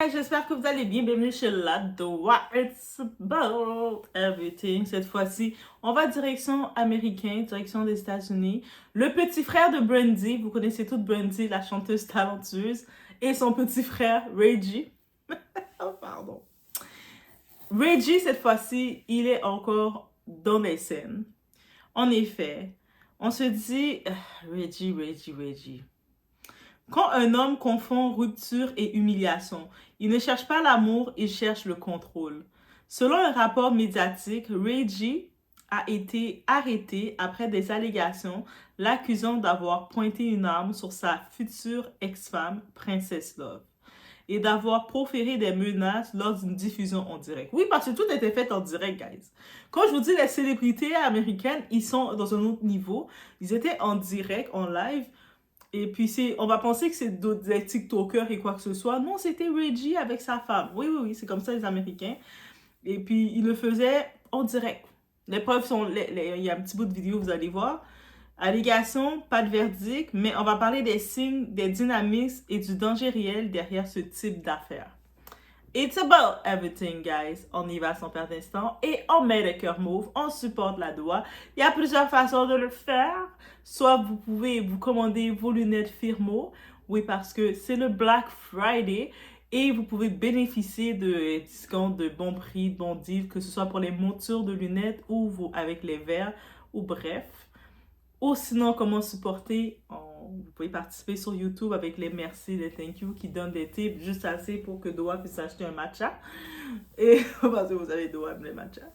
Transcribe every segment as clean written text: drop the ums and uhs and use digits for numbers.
J'espère que vous allez bien. Bienvenue chez La Doua. It's about everything. Cette fois-ci, on va direction américaine, direction des États-Unis. Le petit frère de Brandy, vous connaissez toute Brandy, la chanteuse talentueuse, et son petit frère Reggie. Oh, pardon. Reggie, cette fois-ci, il est encore dans les scènes. En effet, on se dit, Reggie. Quand un homme confond rupture et humiliation, il ne cherche pas l'amour, il cherche le contrôle. Selon un rapport médiatique, Reggie a été arrêté après des allégations l'accusant d'avoir pointé une arme sur sa future ex-femme, Princess Love, et d'avoir proféré des menaces lors d'une diffusion en direct. Oui, parce que tout était fait en direct, guys. Quand je vous dis les célébrités américaines, ils sont dans un autre niveau. Ils étaient en direct, en live. Et puis, on va penser que c'est des TikTokers et quoi que ce soit. Non, c'était Reggie avec sa femme. Oui, c'est comme ça les Américains. Et puis, il le faisait en direct. Les preuves sont... il y a un petit bout de vidéo, vous allez voir. Allégation, pas de verdict, mais on va parler des signes, des dynamismes et du danger réel derrière ce type d'affaires. It's about everything, guys. On y va sans perdre d'instant et on met le cœur mauve, on supporte la doigt. Il y a plusieurs façons de le faire. Soit vous pouvez vous commander vos lunettes Firmo. Oui, parce que c'est le Black Friday et vous pouvez bénéficier de discounts, de bons prix, de bons deals, que ce soit pour les montures de lunettes ou avec les verres ou bref. Ou sinon, comment supporter, vous pouvez participer sur YouTube avec les merci, les thank you qui donnent des tips juste assez pour que Doa puisse acheter un matcha. Et parce que vous avez Doa aime les matchas.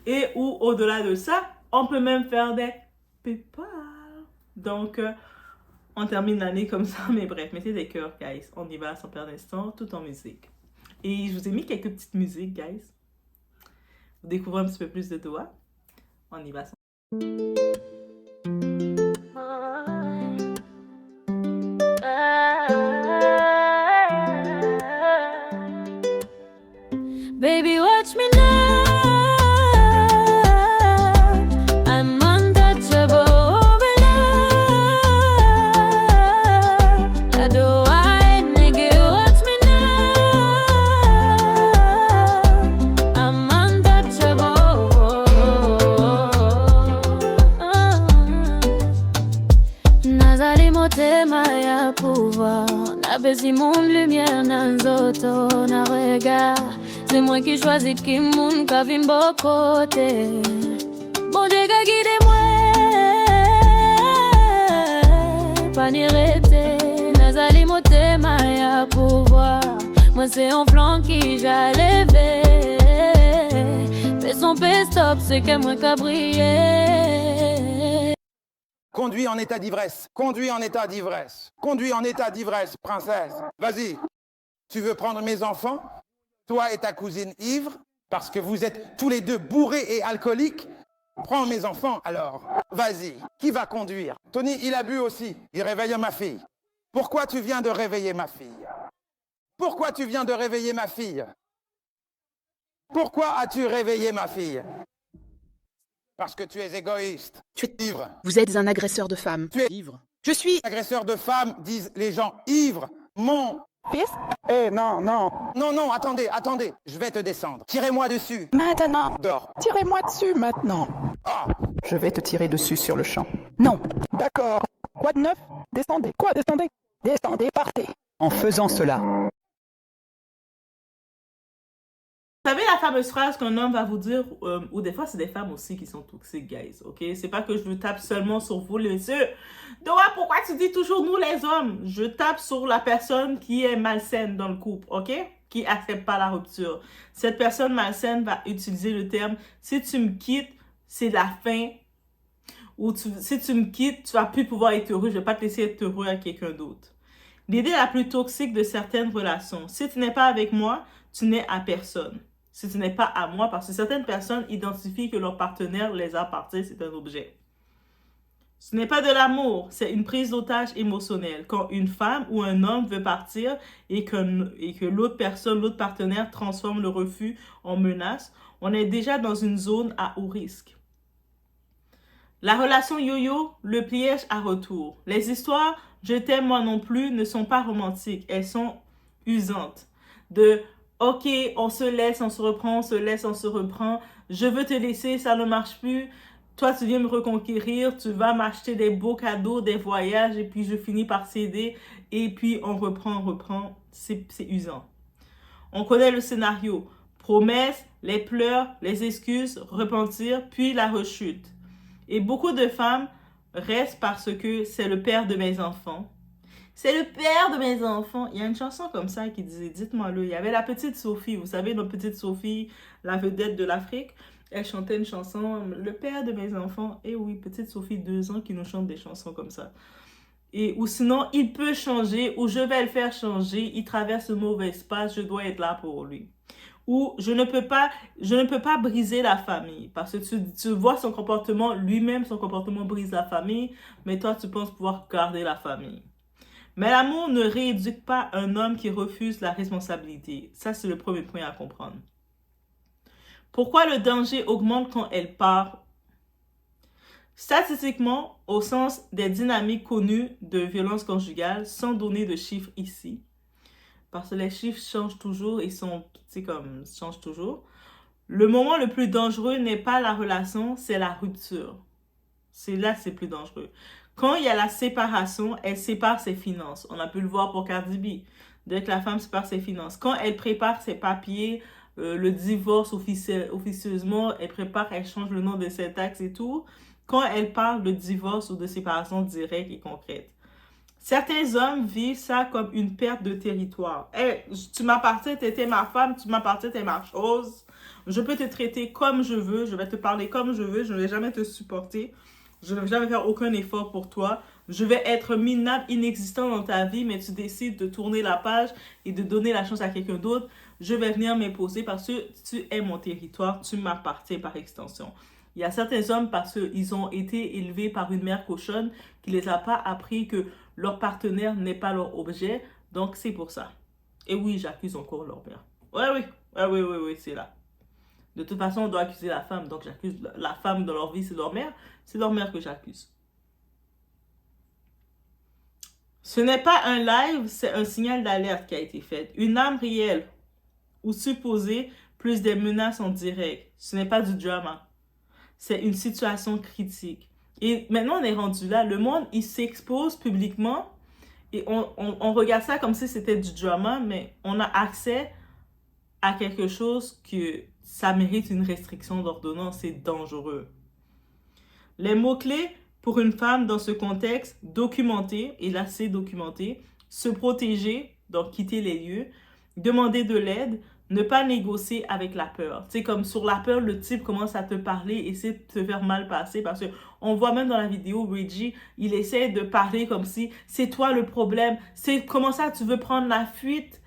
Et ou au-delà de ça, on peut même faire des PayPal. Donc, on termine l'année comme ça. Mais bref, mettez des cœurs, guys. On y va sans perdre d'instant, tout en musique. Et je vous ai mis quelques petites musiques, guys. Vous découvrez un petit peu plus de Doa. On y va sans... Baby, watch me now. I'm untouchable over love. I do I, nigga, watch me now. I'm untouchable. Nazali motema ya pouvoir. Na besi mon lumière nanzoto na regard. C'est moi qui choisis qui moun ka vimbo côté. Bon Dieu ka guide moi. Pas ni rete. Nazali motema ya pouvoir. Moi c'est un flanc qui j'allais fais son stop, c'est que moi ka briller. Conduis en état d'ivresse. Conduis en état d'ivresse. Conduis en état d'ivresse, princesse. Vas-y. Tu veux prendre mes enfants? Toi et ta cousine ivre, parce que vous êtes tous les deux bourrés et alcooliques. Prends mes enfants, alors. Vas-y. Qui va conduire? Tony, il a bu aussi. Il réveille ma fille. Pourquoi tu viens de réveiller ma fille? Pourquoi tu viens de réveiller ma fille? Pourquoi as-tu réveillé ma fille? Parce que tu es égoïste. Tu es ivre. Vous êtes un agresseur de femmes. Tu es ivre. Je suis agresseur de femmes, disent les gens ivres. Mon fils. non, attendez, je vais te descendre. Tirez-moi dessus. Maintenant. Dors. Tirez-moi dessus maintenant. Ah. Je vais te tirer dessus sur le champ. Non. D'accord. Quoi de neuf? Descendez. Quoi, descendez? Descendez, partez. En faisant cela, Vous savez la fameuse phrase qu'un homme va vous dire, ou des fois c'est des femmes aussi qui sont toxiques, guys, ok? C'est pas que je vous tape seulement sur vous les yeux. Doa, pourquoi tu dis toujours nous les hommes? Je tape sur la personne qui est malsaine dans le couple, ok? Qui accepte pas la rupture. Cette personne malsaine va utiliser le terme « si tu me quittes, c'est la fin » ou « si tu me quittes, tu vas plus pouvoir être heureux, je vais pas te laisser être heureux avec quelqu'un d'autre ». L'idée la plus toxique de certaines relations, si tu n'es pas avec moi, tu n'es à personne. Si tu n'es pas à moi, parce que certaines personnes identifient que leur partenaire les appartient, c'est un objet. Ce n'est pas de l'amour, c'est une prise d'otage émotionnelle. Quand une femme ou un homme veut partir et que l'autre personne, l'autre partenaire transforme le refus en menace, on est déjà dans une zone à haut risque. La relation yo-yo, le piège à retour. Les histoires « je t'aime moi non plus » ne sont pas romantiques, elles sont usantes. de OK, on se laisse, on se reprend, on se laisse, on se reprend. Je veux te laisser, ça ne marche plus. Toi, tu viens me reconquérir, tu vas m'acheter des beaux cadeaux, des voyages, et puis je finis par céder, et puis on reprend. C'est usant. On connaît le scénario. Promesses, les pleurs, les excuses, repentir, puis la rechute. Et beaucoup de femmes restent parce que c'est le père de mes enfants. C'est le père de mes enfants. Il y a une chanson comme ça qui disait, dites-moi-le, il y avait la petite Sophie, vous savez, notre petite Sophie, la vedette de l'Afrique. Elle chantait une chanson, le père de mes enfants. Et oui, petite Sophie, 2 ans, qui nous chante des chansons comme ça. Et, ou sinon, il peut changer, ou je vais le faire changer, il traverse un mauvais espace, je dois être là pour lui. Ou je ne peux pas briser la famille, parce que tu vois son comportement, lui-même, son comportement brise la famille, mais toi, tu penses pouvoir garder la famille. Mais l'amour ne rééduque pas un homme qui refuse la responsabilité. Ça, c'est le premier point à comprendre. Pourquoi le danger augmente quand elle part? Statistiquement, au sens des dynamiques connues de violence conjugale, sans donner de chiffres ici, parce que les chiffres changent toujours et changent toujours. Le moment le plus dangereux n'est pas la relation, c'est la rupture. C'est là que c'est plus dangereux. Quand il y a la séparation, elle sépare ses finances. On a pu le voir pour Cardi B. Dès que la femme sépare ses finances. Quand elle prépare ses papiers, le divorce officieusement, elle change le nom de ses taxes et tout. Quand elle parle de divorce ou de séparation directe et concrète. Certains hommes vivent ça comme une perte de territoire. Hey, tu m'appartiens, tu étais ma femme, tu m'appartiens, tu es ma chose. Je peux te traiter comme je veux, je vais te parler comme je veux, je ne vais jamais te supporter. Je ne vais jamais faire aucun effort pour toi. Je vais être minable, inexistant dans ta vie, mais tu décides de tourner la page et de donner la chance à quelqu'un d'autre. Je vais venir m'imposer parce que tu es mon territoire, tu m'appartiens par extension. Il y a certains hommes parce qu'ils ont été élevés par une mère cochonne qui ne les a pas appris que leur partenaire n'est pas leur objet. Donc, c'est pour ça. Et oui, j'accuse encore leur mère. Oui, c'est là. De toute façon, on doit accuser la femme. Donc, j'accuse la femme dans leur vie, c'est leur mère. C'est leur mère que j'accuse. Ce n'est pas un live, c'est un signal d'alerte qui a été fait. Une âme réelle ou supposée, plus des menaces en direct. Ce n'est pas du drama. C'est une situation critique. Et maintenant, on est rendu là. Le monde, il s'expose publiquement et on regarde ça comme si c'était du drama, mais on a accès à quelque chose que ça mérite une restriction d'ordonnance. C'est dangereux. Les mots-clés pour une femme dans ce contexte, documenter, et là c'est documenté, se protéger, donc quitter les lieux, demander de l'aide, ne pas négocier avec la peur. Tu sais, comme sur la peur, le type commence à te parler, essaie de te faire mal passer, parce que on voit même dans la vidéo, Reggie, il essaie de parler comme si c'est toi le problème, c'est comment ça tu veux prendre la fuite,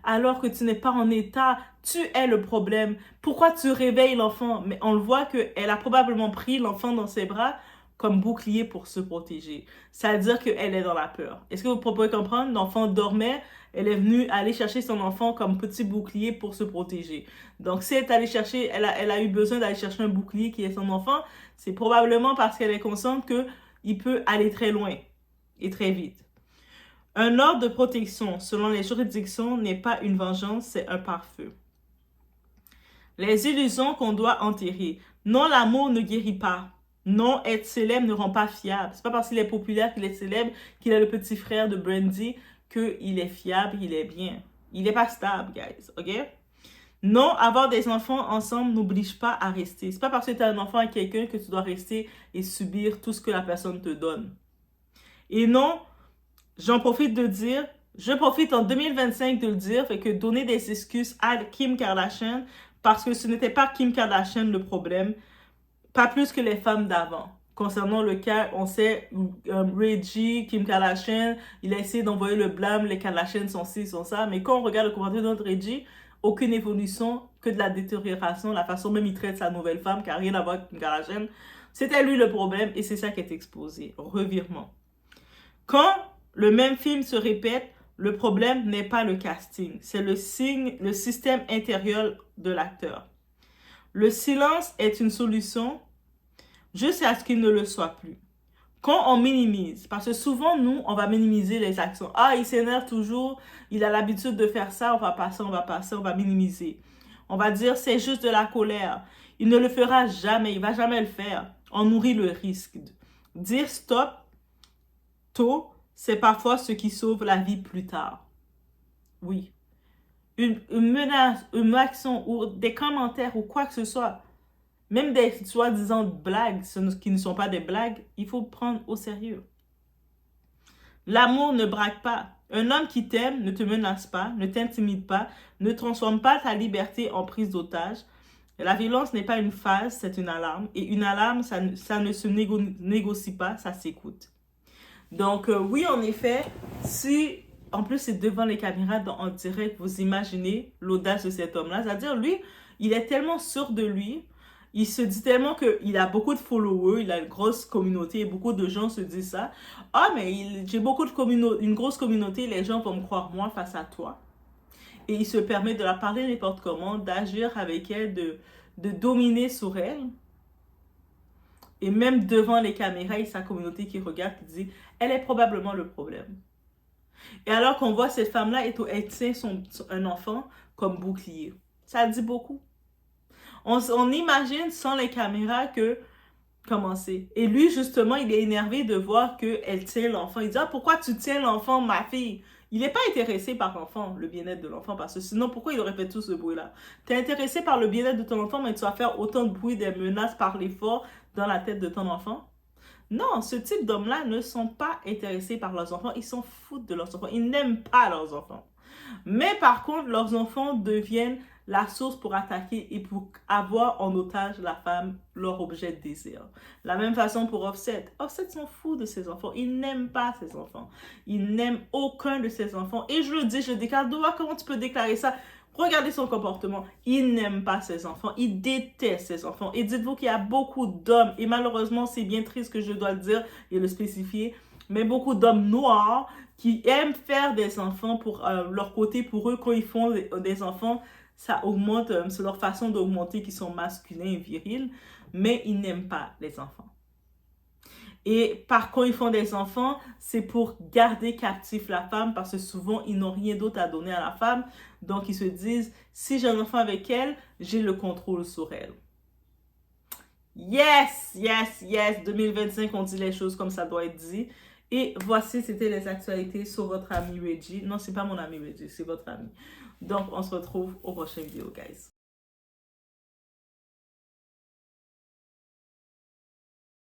alors que tu n'es pas en état, tu es le problème. Pourquoi tu réveilles l'enfant? Mais on le voit qu'elle a probablement pris l'enfant dans ses bras comme bouclier pour se protéger. Ça veut dire qu'elle est dans la peur. Est-ce que vous pouvez comprendre? L'enfant dormait, elle est venue aller chercher son enfant comme petit bouclier pour se protéger. Donc, si elle est allée chercher, elle a eu besoin d'aller chercher un bouclier qui est son enfant, c'est probablement parce qu'elle est consciente qu'il peut aller très loin et très vite. Un ordre de protection, selon les juridictions, n'est pas une vengeance, c'est un pare-feu. Les illusions qu'on doit enterrer. Non, l'amour ne guérit pas. Non, être célèbre ne rend pas fiable. C'est pas parce qu'il est populaire qu'il est célèbre, qu'il est le petit frère de Brandy, qu'il est fiable, il est bien. Il n'est pas stable, guys, ok? Non, avoir des enfants ensemble n'oblige pas à rester. C'est pas parce que tu as un enfant avec quelqu'un que tu dois rester et subir tout ce que la personne te donne. Et non, je profite en 2025 de le dire, fait que donner des excuses à Kim Kardashian, parce que ce n'était pas Kim Kardashian le problème, pas plus que les femmes d'avant. Concernant le cas, on sait, Reggie, Kim Kardashian, il a essayé d'envoyer le blâme, les Kardashian sont ci, sont ça, mais quand on regarde le comportement de notre Reggie, aucune évolution, que de la détérioration, la façon même il traite sa nouvelle femme, qui n'a rien à voir avec Kim Kardashian, c'était lui le problème, et c'est ça qui est exposé, revirement. Quand le même film se répète, le problème n'est pas le casting, c'est le système intérieur de l'acteur. Le silence est une solution jusqu'à ce qu'il ne le soit plus. quand on minimise, parce que souvent, nous, on va minimiser les actions. Ah, il s'énerve toujours, il a l'habitude de faire ça, on va passer, on va minimiser. On va dire, c'est juste de la colère. Il ne le fera jamais, il va jamais le faire. On nourrit le risque. Dire stop tôt, c'est parfois ce qui sauve la vie plus tard. Oui. Une menace, une action ou des commentaires ou quoi que ce soit, même des soi-disant blagues, qui ne sont pas des blagues, il faut prendre au sérieux. L'amour ne braque pas. Un homme qui t'aime ne te menace pas, ne t'intimide pas, ne transforme pas ta liberté en prise d'otage. La violence n'est pas une phase, c'est une alarme. Et une alarme, ça ne se négocie pas, ça s'écoute. Donc, oui, en effet, si, en plus, c'est devant les caméras, en direct, vous imaginez l'audace de cet homme-là. C'est-à-dire, lui, il est tellement sûr de lui, il se dit tellement qu'il a beaucoup de followers, il a une grosse communauté, et beaucoup de gens se disent ça. Ah, mais j'ai une grosse communauté, les gens vont me croire moi face à toi. Et il se permet de la parler n'importe comment, d'agir avec elle, de dominer sur elle. Et même devant les caméras et sa communauté qui regarde, qui dit, elle est probablement le problème. Et alors qu'on voit cette femme-là, elle tient un enfant comme bouclier. Ça dit beaucoup. On imagine sans les caméras que, comment c'est. Et lui, justement, il est énervé de voir qu'elle tient l'enfant. Il dit, ah, pourquoi tu tiens l'enfant, ma fille? Il n'est pas intéressé par l'enfant, le bien-être de l'enfant, parce que sinon, pourquoi il aurait fait tout ce bruit-là? Tu es intéressé par le bien-être de ton enfant, mais tu vas faire autant de bruit, des menaces par l'effort dans la tête de ton enfant? Non, ce type d'hommes-là ne sont pas intéressés par leurs enfants. Ils s'en foutent de leurs enfants. Ils n'aiment pas leurs enfants. Mais par contre, leurs enfants deviennent la source pour attaquer et pour avoir en otage la femme, leur objet de désir. La même façon pour Offset. Offset s'en fout de ses enfants. Il n'aime pas ses enfants. Il n'aime aucun de ses enfants. Et je le dis, je déclare, Doa, comment tu peux déclarer ça? Regardez son comportement. Il n'aime pas ses enfants. Il déteste ses enfants. Et dites-vous qu'il y a beaucoup d'hommes, et malheureusement, c'est bien triste que je dois le dire et le spécifier, mais beaucoup d'hommes noirs qui aiment faire des enfants pour leur côté. Pour eux, quand ils font des enfants, ça augmente, c'est leur façon d'augmenter qu'ils sont masculins et virils, mais ils n'aiment pas les enfants. Et par contre, ils font des enfants, c'est pour garder captif la femme, parce que souvent, ils n'ont rien d'autre à donner à la femme. Donc, ils se disent, si j'ai un enfant avec elle, j'ai le contrôle sur elle. Yes, yes, yes. 2025, on dit les choses comme ça doit être dit. Et voici, c'était les actualités sur votre ami Reggie. Non, c'est pas mon ami Reggie, c'est votre ami. Donc, on se retrouve au prochain vidéo, guys.